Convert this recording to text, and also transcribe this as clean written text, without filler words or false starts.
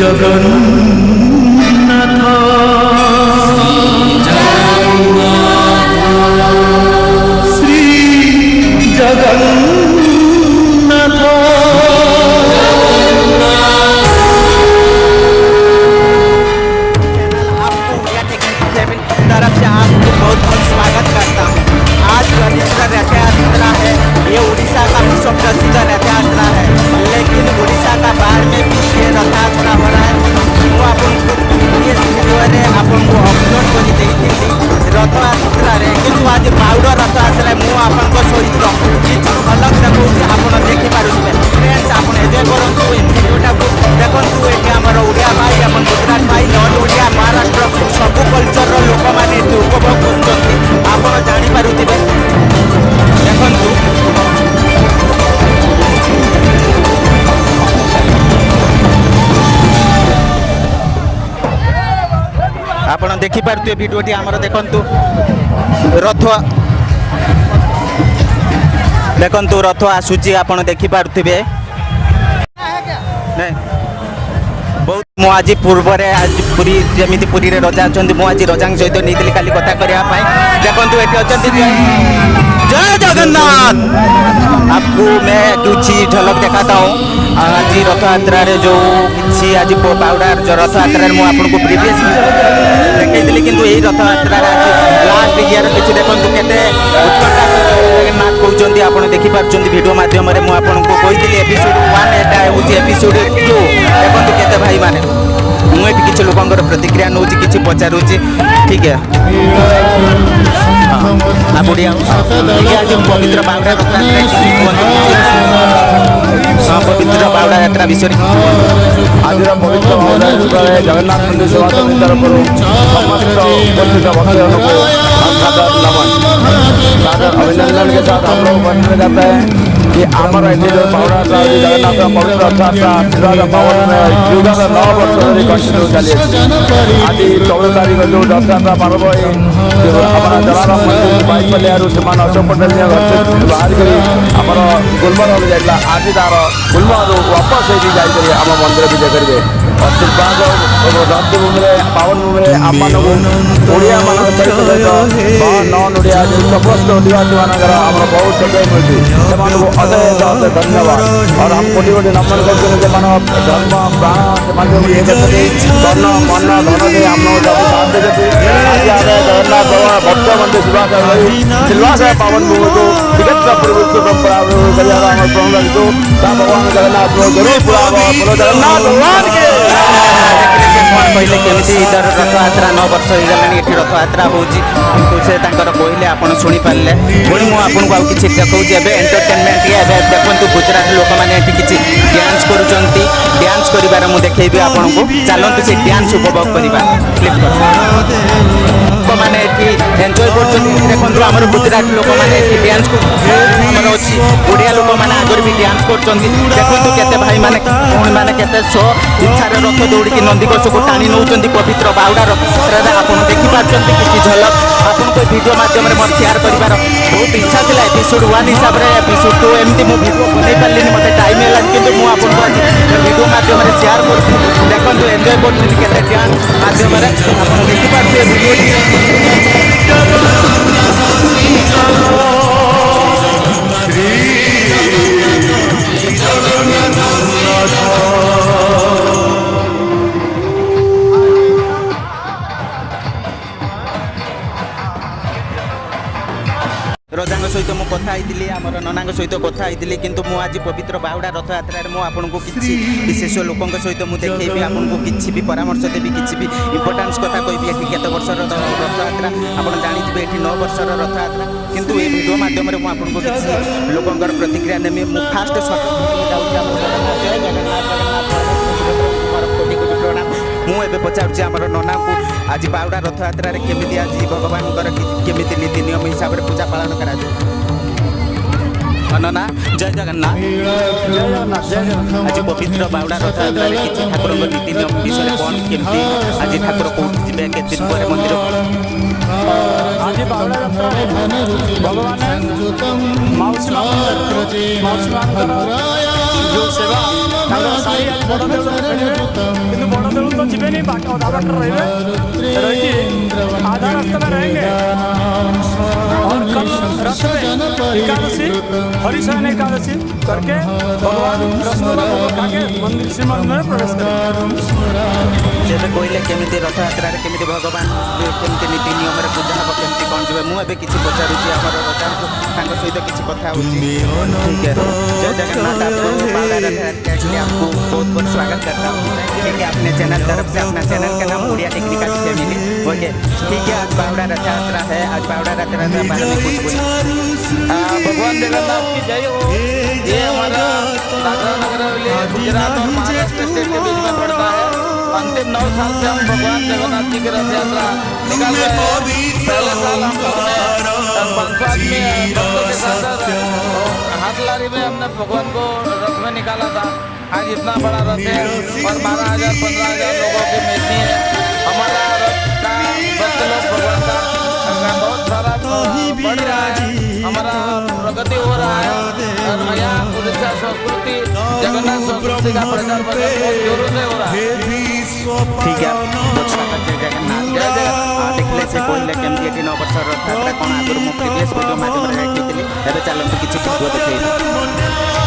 ଜଗନ୍ନାଥ ଶ୍ରୀ ଜଗନ୍ନାଥ। तरफ से आपको बहुत बहुत स्वागत करता हूँ। आज रविंद्र रथ यात्रा है। ये उड़ीसा का विश्व प्रसिद्ध रथ यात्रा है, लेकिन उड़ीसा का बाढ़ में भी ये रथ यात्रा हो रहा है। ମୁଁ ଆପଣଙ୍କୁ ये ଭିଡ଼ିଓରେ ଆପଣଙ୍କୁ ଅପଲୋଡ଼ କରି ଦେଇଥିଲି ରଥଯାତ୍ରାରେ, କିନ୍ତୁ ଆଜି ବାହୁଡ଼ା ରଥଯାତ୍ରାରେ ମୁଁ ଆପଣଙ୍କ ସହିତ କିଛି ଝଲକ ଦେଖାଉଛି, ଆପଣ ଦେଖିପାରୁଥିବେ। ଫ୍ରେଣ୍ଡସ୍, ଆପଣ ଏନ୍ଜୟ କରନ୍ତୁ ଏ ଭିଡ଼ିଓଟାକୁ। ଦେଖନ୍ତୁ ଏଠି ଆମର ଓଡ଼ିଆ ଭାଇ ଏବଂ ଗୁଜୁରାଟ ଭାଇ, ନନ୍ ଓଡ଼ିଆ, ମହାରାଷ୍ଟ୍ର ସବୁ କଲଚରର ଲୋକମାନେ ଏଠି ଉପଭୋଗ କରୁଛନ୍ତି, ଆପଣ ଜାଣିପାରୁଥିବେ। ଦେଖନ୍ତୁ ଆପଣ ଦେଖିପାରୁଥିବେ ଭିଡ଼ିଓଟି ଆମର। ଦେଖନ୍ତୁ ରଥ ଆସୁଛି, ଆପଣ ଦେଖିପାରୁଥିବେ। ବହୁତ ମୁଁ ଆଜି ପୂର୍ବରେ ଆଜି ପୁରୀ ଯେମିତି ପୁରୀରେ ରଜା ଅଛନ୍ତି, ମୁଁ ଆଜି ରଜାଙ୍କ ସହିତ ନେଇଥିଲି କାଲି କଥା କରିବା ପାଇଁ। ଦେଖନ୍ତୁ ଏଠି ଅଛନ୍ତି जय जगन्नाथ। आपको मैं कुछ झलक दिखाता हूँ आज रथ यात्रा जो कि आज बाहुड़ा रथ यात्रा मुझे आपको प्रिवियस देखी कि यही रथ यात्रा आज लास्ट ईयर किसी देखो केते उत्कंठा जगन्नाथ कहते आप देखिपुं भिडियो मध्यम मुझे कही एपिसोड 1 एटा हूँ एपिसोड 2 देखो केते भाई माने मुझे किसी लोकर प्रतिक्रिया नौ कि पचारूँ ठीक है बढ़िया आज पवित्र बाहुड़ा पवित्र बाहुड़ा यात्रा विषय आज पवित्र बाहुड़ा यात्रा जगन्नाथ मंदिर सेवा समिति तरफ समस्त उपस्थित भक्तजनों को सादर अभिनंदन के साथ हम लोग बताया जाता है कि आमर जो बाहुड़ा यात्रा जगन्नाथ पवित्र रथयात्रा आशीर्वाद पावन में युगत 9 वर्ष धरी कंटिन्यू चली आज 14 तारीख जो रथयात्रा पर्व अपना जलाराम मंदिर बाइक पलियारू से अशोक पटेल घर से बाहर कर आमर गुलमर्ग जाइला आज तार गुलमर्ग वापस होती जाकर आम मंदिर विजय करेंगे आशीर्वाद रथभूमि पावन भूमि आम ओडिया मान सहित सहित नन ओडिया समस्त आदिवासी मानकर आम बहुत सहयोग मिलती से अशेष अशेष धन्यवाद और हम कोटि कोटि नमन करते धर्म प्राण धन मन धन से आम साथ देते जगन्नाथ भक्त मंदिर सिलवास पावन भूमि को श्रीक्षेत्र पूर्व परंपरा भगवान जगन्नाथ जरूर पूरा बोलो जगन्नाथ भगवान के कहले केमी इधर रथ यात्रा 9 वर्ष हो गला ये रथ यात्रा होती से कहले आप शुणी पारे पुणी मुझे आपको किसी देखा एंटरटेनमेंट देखो गुजरात लोक मैंने किसी डांस कर डांस कर देखी आपको चलते से डांस उपभोग करवा क्लिप मैंने एंजॉय कर देखो आम गुजरात लोक मैंने डांस आमर अच्छी ओडिया लोक मैंने आगे भी डांस कर देखो केते भाई मैंने भूणी मैंने केते सो इच्छार रथ दौड़ी नंदीघोष को टाणी नौ पवित्र बाहुड़ा रथ आप देखिपुं किसी झलक आपको वीडियो मध्यम मोर शेयर कर बहुत इच्छा थी एपिसोड 1 हिसाब से एपिसोड 2 एमती मुझे वीडियो बन पारे मत टाइम है कि मुझे आज वीडियो मध्यम शेयर कर देखो एंजॉय कर डांस मध्यम आप देखिपुं वीडियो रजांग सहित मुझे कथा आमर नना सहित कथा किंतु मु आज पवित्र बाहुड़ा रथ यात्रा आपको किसी विशेष लोकों सहित मुझे देखी आपको किसी भी परामर्श देवी किसी भी इंपोर्टान्स कथा कहि ये केत वर्षर रथ यात्रा आप जानते ये 9 वर्षर रथ यात्रा किंतु ये वीडियो मध्यम आपको किसी लोकों प्रतिक्रिया नेमी मु फास्ट मुझे पचारूँ आम नना को आज बाहुड़ा रथ यात्रा केमी आज भगवान केमी नीति नियम हिसाब से पूजा पालन करा नना जय जगन्नाथ आज पवित्र बाहुड़ा रथ यात्रा किसी ठाकुर नीति नियम विषय कौन केमती आज ठाकुर कौट जी के दिन पर मंदिर आज बाहुड़ा यात्रा भगवान जो सेवा श्रद्धालु तो जीवे नहीं अधा बाट रही आधा रास्ते में रहेंगे। और कल रथ में एकादशी हरिशयन एकादशी करके भगवान कृष्ण के मंदिर श्री मंदिर में प्रवेश करेंगे। जेबे कहले केमिति रथयात्रा केमिति भगवान केमिति नीति नियम पूजा हम केमिति कौन जे मुझे किसी पचारूँ आम रजा सहित किसी कथा ठीक है। जय जगन्नाथ आपको बाला रथयात्रा के लिए आपको बहुत बहुत स्वागत करता हूँ। ठीक है, अपने चैनल तरफ से अपना चैनल का नाम उड़िया टेक्निकल फैमिली। ओके ठीक है, आज बावड़ा रथयात्रा है। आज बावड़ा रथयात्रा बारे में कुछ बोलिए। भगवान जगन्नाथ की जय हो। ये हमारा दादरा नगर गुजरात और महाराष्ट्र स्टेट के बीच में पड़ता है। अंतिम 9 साल से हम भगवान जगन्नाथ जी की रथ यात्रा निकाल रहे हैं। पहले साल हम लोग ने 500 आदमी भक्तों के साथ हाथ लारी में हमने भगवान को रथ में निकाला था। आज इतना बड़ा रथ है और 12,000 15,000 लोगों की मेजनी है। हमारा रथ का भक्त लोग भगवान का बहुत सारा बढ़ रहा है, हमारा प्रगति हो रहा है। और यहाँ उड़ीसा संस्कृति जगन्नाथ संस्कृति का प्रचार प्रसार बहुत जोरों से हो रहा है। ठीक है, बहुत स्वागत है जगन्नाथ। जय जगन्नाथ। देखले से कहले केमती एटी 9 वर्ष रथयात्रा कौन आगुरी मु प्रीवियस वीडियो माध्यम रे देखिଥିଲି। ଏବେ ଚାଲନ୍ତୁ କିଛି ଭିडिଓ ଦେଖେଇବି।